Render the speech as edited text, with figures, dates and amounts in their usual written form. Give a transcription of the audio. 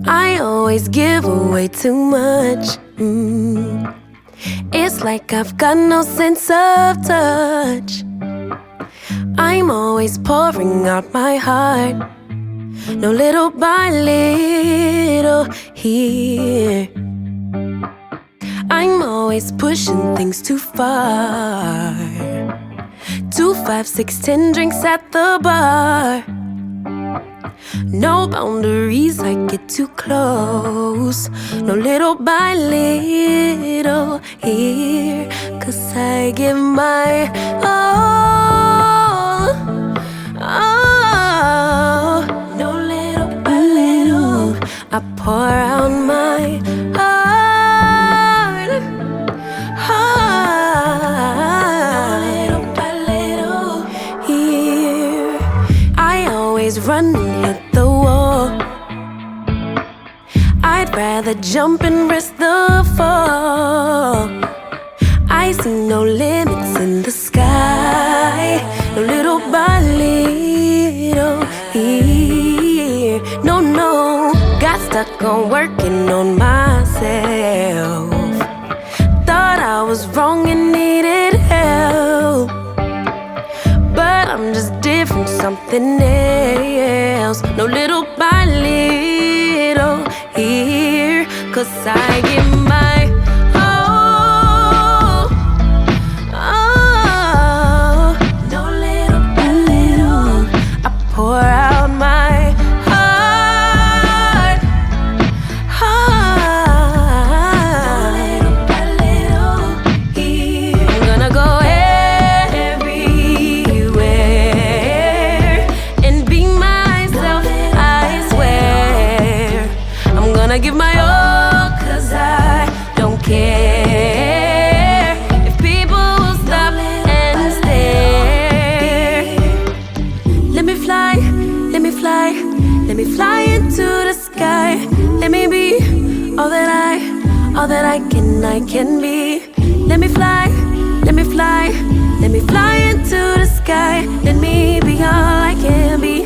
I always give away too much. It's like I've got no sense of touch. I'm always pouring out my heart, no little by little here. I'm always pushing things too far. 2, 5, 6, 10 drinks at the bar. No boundaries, I get too close. No little by little here. 'Cause I give my all. Oh, no little by little. I pour out my heart. Little by little here. I always run and hit the wall. I'd rather jump and risk the fall. I see no limits in the sky, no little by little here. No, no, got stuck on working on myself. Thought I was wrong and needed help, but I'm just different, something else. No little by little here. 'Cause I give my all. Oh, no little by little. I pour out my heart. Little by little here. I'm gonna go everywhere and be myself, I swear. I'm gonna give my all, 'cause I don't care if people will stop and stare. Let me fly, let me fly, let me fly into the sky. Let me be all that I can be. Let me fly, let me fly, let me fly into the sky. Let me be all I can be.